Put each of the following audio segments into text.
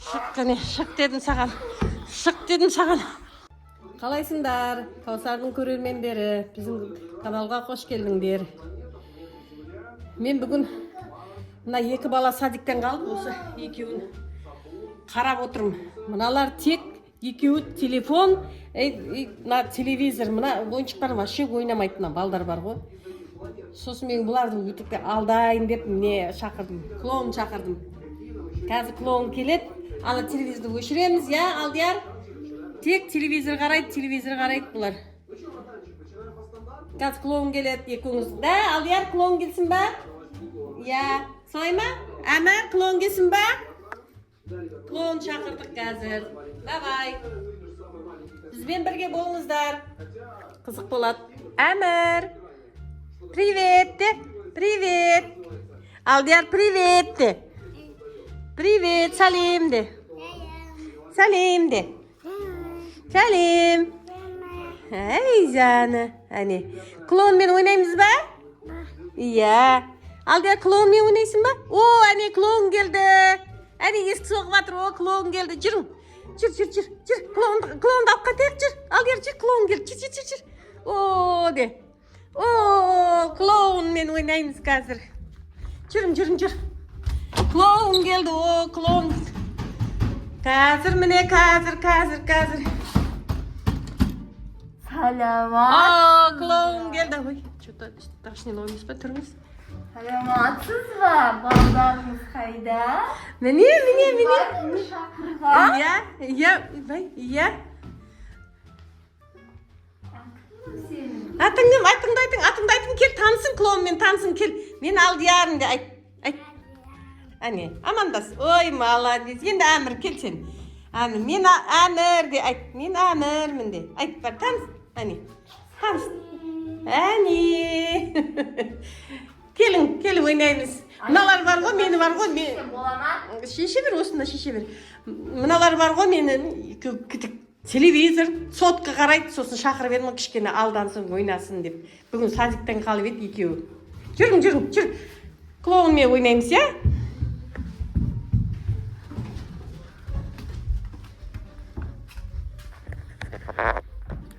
Шық дедім саған. Қалайсыңдар? Каусардың көрермендері, біздің каналға қош келдіңдер. Мен бүгін мына екі бала садиктен қалып, осы екеуін қарап отырмын. Мыналар тек екеуі телефон, мына телевизор, мына ойыншықтар вообще ойнамайды, мына балдар бар ғой. Сосын мен бұларды өтіп алдайын деп не шақырдым, клоун шақырдым. Қазір клоун келеді, ана телевизорды өшіреміз, я, Алдияр? Тек телевизор қарайды бұлар. Қазір клоун келеді, екеуіңіз. Да, Алдияр, клоун келсін ба? Я, солай ма? Әмір, клоун келсін ба? Клоун шақырдық қазір. Давай. Бізбен бірге болыңыздар. Қызық болады. Әмір. Привет де. Привет. Алдияр, привет де. Привет, сәлем де. Сәлем де. Сәлем. Әй, жаны. Әне. Клоунмен ойнаймыз ба? Иә. Алдияр, клоунмен ойнайсың ба? О, әне, клоун келді. Әне, есік соғып жатыр. О, клоун келді. Жүрің. Жүр. Клоунды алып қатайық, жүр. Алдияр, жүр, клоун келді. Жүр. О, де. О, клоунмен ойнаймыз қазір. Жүрің. Клоун келді, о, клоун. Қазір, міне, қазір. Саламат. О, клоун келді. Ой, что-то страшный ойымыз ба, тұрыңыз. Саламатсыз ба? Балдарыңыз қайда? Міне. Шақырған. Иә. Атыңды айтың, кел, танысын, клоунмен танысын, кел. Мен Алдиярым де, айт. Әне, амандас. Ой, молодец. Енді Әмір, кел сен. Әне, мен Әмір де, айт. Мен Әмірмін де. Айт, бар, таныс. Әне, таныс. Әне. Келің ойнаймыз. Мыналар бар ғой, мені бар ғой. Шеше бер, осында шеше бер. Мыналар бар ғой, мені телевизор, сотқа қарайды, сосын шақырып едім, кішкене алдансын, ойнасын деп. Бүгін садиктен қалып еді екеуі. Жүрің. Клоунмен ойнаймыз, я?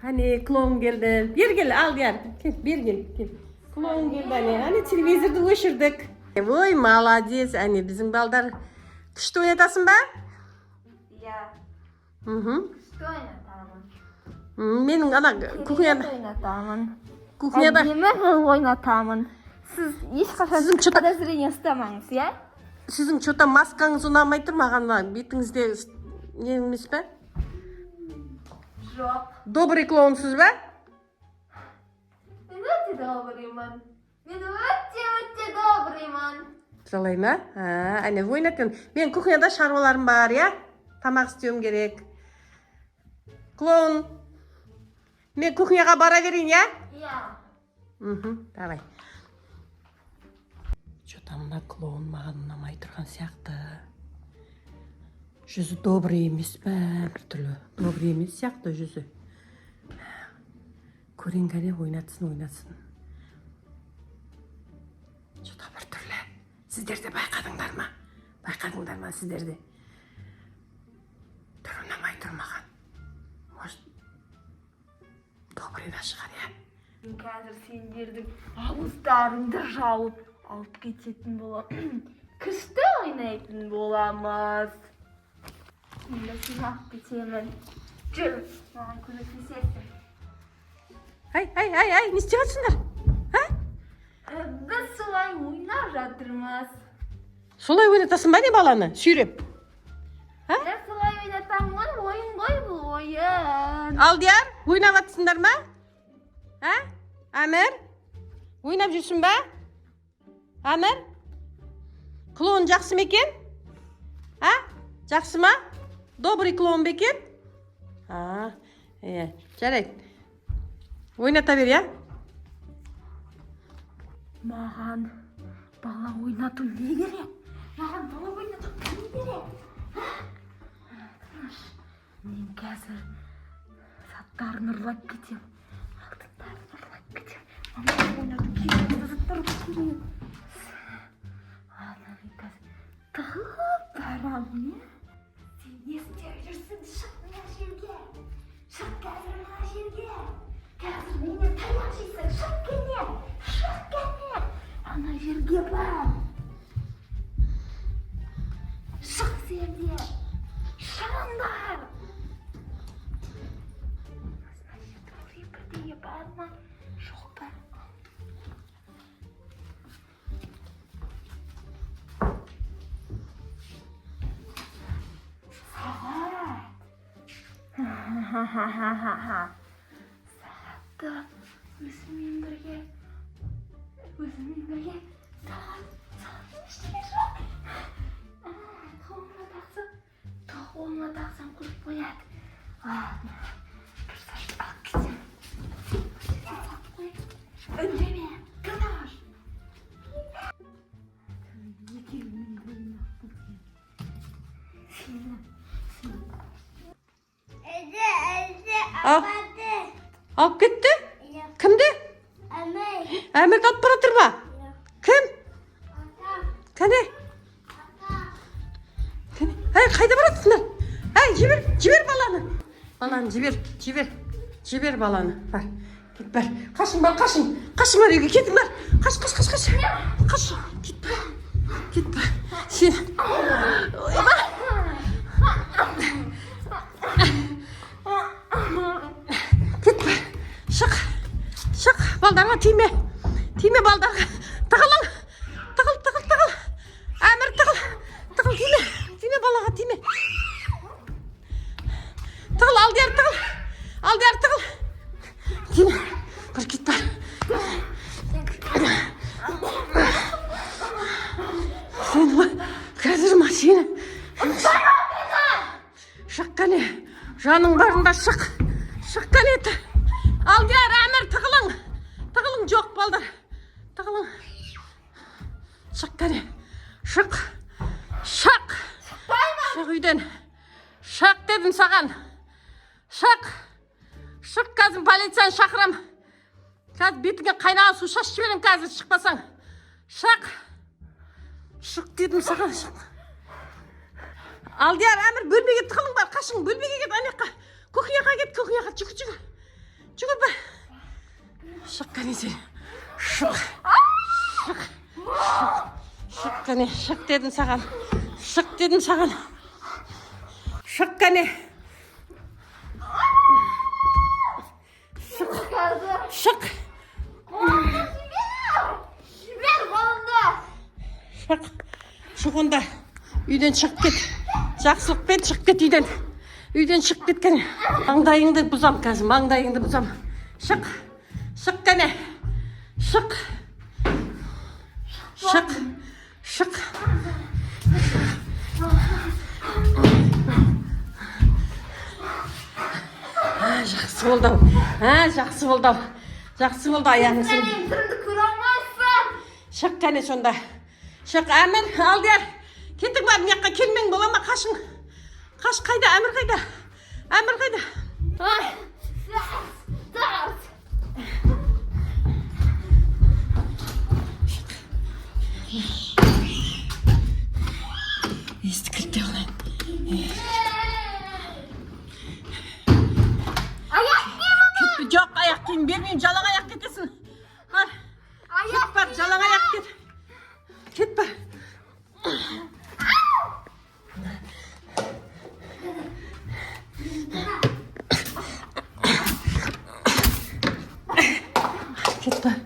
Әне, клоун келді. Бер кел, Алдияр. Бер кел. Клоун келді, әне, телевизорды өшірдік. Ой, молодец, әне, біздің балдар. Күшті ойнатасың ба? Иә. Күшті ойнатамын. Менің ана кухняда ойнатамын. Кухняда Әдемі ойнатамын. Сіз ешқашан подозрение ұстамаңыз, иә? Сіздің что-то маскаңыз ұнамай тұр маған, бетіңізде не емес пе? Жоқ. Добрый клоунсыз ба? Мен өте добрыймын. Мен өте добрыймын. Солай ма? Әне, ойнатын. Мен кухняда шаруаларым бар, я? Тамақ істеуім керек. Клоун, мен кухняға бара берейін, я? Иә. Давай. Что-то мына клоун маған ұнамай тұрған сияқты. Жүзі добрый емес пе, бір түрлі. Добрый емес сияқты жүзі. Көрейін кәне, ойнатсын. Что-то бір түрлі. Сіздерде байқадыңдар ма сіздерде? Түрі ұнамай тұр маған. Добрый да шығар, я? Мен қазір сендердің ауыздарыңды жауып алып кететін боламын. Күшті ойнайтын боламыз. Енді сынақ кетемін. Жүр, маған көмектесесің. Ай, не істеп жатсыңдар? Біз солай ойнап жатырмыз. Солай ойнатасың ба не баланы? Сүйреп. Мен солай ойнатамын, ойын ғой бұл ойын. Алдияр, ойнап жатсыңдар ма? Әмір, ойнап жүрсің ба? Әмір, клоун жақсы ма екен? Жақсы ма? Добрый клоун ба екен? Жарайды. Ойната бер, я? Маған бала ойнату не керек? Мен қазір заттарын ұрлап кетем. Алтындарын ұрлап кетем. Маманың ойнату керек, заттар керек. Мен қазір тығып барам, не? Şık mene жерге. Şık қазір мына жерге. Қазір менен таяқ жейсің. Шық кәне. Шық кәне. Ана жерге бар. Шық сен де. Шығыңдар. Мына жерде бірдеңе бар ма? Жоқ па? Сағатты өзімен бірге сағат ештеңе жоқ. Қолыңа тақсам көріп қояды. Бір сағат алып кетсем. Сағат қой. Үндеме. Кірдаш. Екеуінің бойына Алып кетті? Кімді? Әмірді алып баратыр ма? Кім? Кәне? Қайда баратсыңдар? Жібер баланы. Баланы жібер баланы. Бар. Кет бар. Қашың бар. Үйге кетің бар. Қаш. Кет бар. Сен. Шық, балдарға тиме балдарға. Тығыл. Әмір тығыл, тиме балаға тиме. Тығыл, алдияр тығыл. Тиме, бір кет бар. Сен қазір машина. Шық кәне, жаның барында шық кәне. Алдияр, Әмір, тығылың жоқ балдар. Тығылың. Шық кәне. Шық үйден. Шық дедім саған. Шық қазір полицияны шақырам. Қазір бетіңе қайнаған су шашып жіберем қазір шықпасаң. Шық дедім саған. Алдияр, Әмір, бөлмеге тығылың бар. Қашың, бөлмеге кет, анаққа. Кухняға кет, жүгір бар. Шық кәне сен. Шық кәне. Шық дедім саған. Шық кәне. Шық. Жібер балымды. Шық онда. Үйден шығып кет. Жақсылықпен шығып кет үйден. Үйден шығып кеткені. Маңдайыңды бұзам қазір, Шық кәне. Шық. Жақсы болды аяғың сен. Сен түрімді көре алмайсың. Шық кәне сонда. Шық, Әмір, Алдияр. Кетің бар, мияққа келмең бола ма? Қаш қайда, Әмір қайда? Есті кіртте олайын. Аяқ киім. Жоқ, аяқ киім бермеймін, жалаң аяқ кетесің. Кет бар, жалаң аяқ кет. Кет бар. Кет бар.